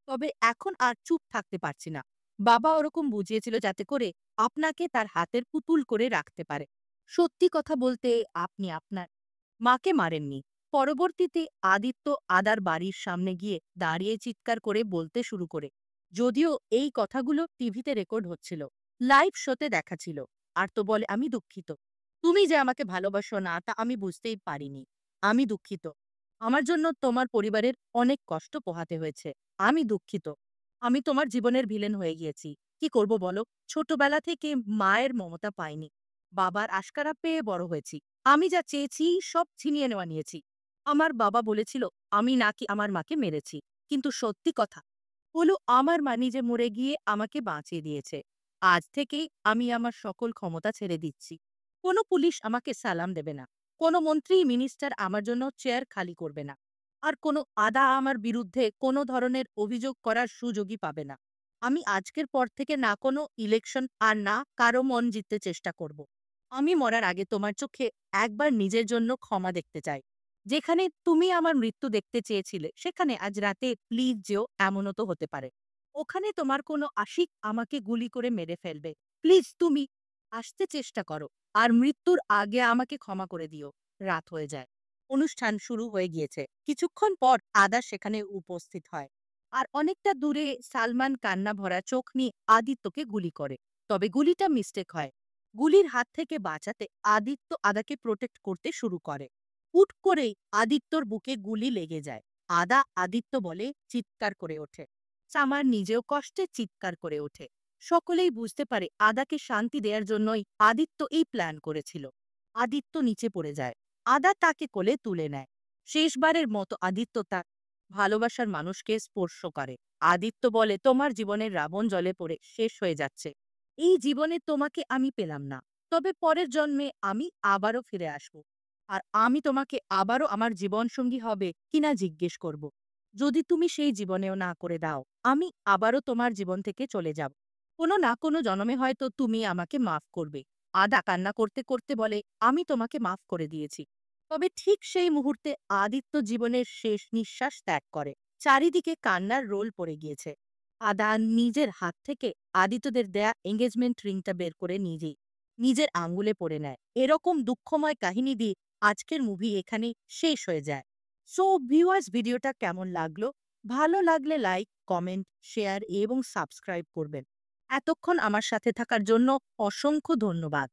তবে এখন আর চুপ থাকতে পারছি না। বাবা ওরকম বুঝিয়েছিল যাতে করে আপনাকে তার হাতের পুতুল করে রাখতে পারে। সত্যি কথা বলতে আপনি আপনার মাকে মারেননি। পরবর্তীতে আদিত্য আদার বাড়ির সামনে গিয়ে দাঁড়িয়ে চিৎকার করে বলতে শুরু করে। যদিও এই কথাগুলো টিভিতে রেকর্ড হচ্ছিল, লাইভ শোতে দেখাছিল। আর তো বলে, আমি দুঃখিত। তুমি যে আমাকে ভালোবাসো না তা আমি বুঝতেই পারিনি। আমি দুঃখিত। আমার জন্য তোমার পরিবারের অনেক কষ্ট পোহাতে হয়েছে। আমি দুঃখিত। আমি তোমার জীবনের ভিলেন হয়ে গিয়েছি। কি করব বলো? ছোটবেলা থেকে মায়ের মমতা পাইনি। বাবার আশকারা পেয়ে বড় হয়েছি। আমি যা চেয়েছি সব ছিনিয়ে নেওয়া নিয়েছি। আমার বাবা বলেছিল আমি নাকি আমার মাকে মেরেছি। কিন্তু সত্যি কথা হলো আমার মা নিজে মরে গিয়ে আমাকে বাঁচিয়ে দিয়েছে। আজ থেকেই আমি আমার সকল ক্ষমতা ছেড়ে দিচ্ছি। কোনো পুলিশ আমাকে সালাম দেবে না। কোনো মন্ত্রী মিনিস্টার আমার জন্য চেয়ার খালি করবে না। আর কোনো আদা আমার বিরুদ্ধে কোনো ধরনের অভিযোগ করার সুযোগই পাবে না। আমি আজকের পর থেকে না কোনো ইলেকশন আর না কারো মন জিততে চেষ্টা করব। আমি মরার আগে তোমার চোখে একবার নিজের জন্য ক্ষমা দেখতে চাই। যেখানে তুমি আমার মৃত্যু দেখতে চেয়েছিলে সেখানে আজ রাতে প্লিজ যেও, এমনও তো হতে পারে ওখানে তোমার কোনো আশিক আমাকে গুলি করে মেরে ফেলবে। প্লিজ তুমি আসতে চেষ্টা করো আর মৃত্যুর আগে আমাকে ক্ষমা করে দিও। রাত হয়ে যায়। অনুষ্ঠান শুরু হয়ে গিয়েছে। কিছুক্ষণ পর আদা সেখানে উপস্থিত হয়। আর অনেকটা দূরে সালমান কান্না ভরা চোখ নিয়ে আদিত্যকে গুলি করে। তবে গুলিটা মিস্টেক হয়। গুলির হাত থেকে বাঁচাতে আদিত্য আদাকে প্রোটেক্ট করতে শুরু করে। হুট করেই আদিত্যর বুকে গুলি লেগে যায়। আদা আদিত্য বলে চিৎকার করে ওঠে। সামার নিজেও কষ্টে চিৎকার করে ওঠে। সকলেই বুঝতে পারে আদাকে শান্তি দেওয়ার জন্যই আদিত্য এই প্ল্যান করেছিল। আদিত্য নিচে পড়ে যায়। আদা তাকে কোলে তুলে নেয়। শেষবারের মতো আদিত্য তার ভালোবাসার মানুষকে স্পর্শ করে। আদিত্য বলে, তোমার জীবনের রাবণ জলে পড়ে শেষ হয়ে যাচ্ছে। এই জীবনে তোমাকে আমি পেলাম না। তবে পরের জন্মে আমি আবারও ফিরে আসব। আর আমি তোমাকে আবারও আমার জীবনসঙ্গী হবে কিনা জিজ্ঞেস করব। যদি তুমি সেই জীবনেও না করে দাও, আমি আবারও তোমার জীবন থেকে চলে যাব। কোনো না কোনো জন্মে হয়তো তুমি আমাকে মাফ করবে। আদা কান্না করতে করতে বলে, আমি তোমাকে মাফ করে দিয়েছি। তবে ঠিক সেই মুহূর্তে আদিত্য জীবনের শেষ নিঃশ্বাস ত্যাগ করে। চারিদিকে কান্নার রোল পড়ে গিয়েছে। আদা নিজের হাত থেকে আদিত্যদের দেয়া এঙ্গেজমেন্ট রিংটা বের করে নিজের আঙ্গুলে পড়ে নেয়। এরকম দুঃখময় কাহিনী দিয়ে আজকের মুভি এখানে শেষ হয়ে যায়। সো ভিউয়ার্স, ভিডিওটা কেমন লাগলো? ভালো লাগলে লাইক, কমেন্ট, শেয়ার এবং সাবস্ক্রাইব করবেন। এতক্ষণ আমার সাথে থাকার জন্য অসংখ্য ধন্যবাদ।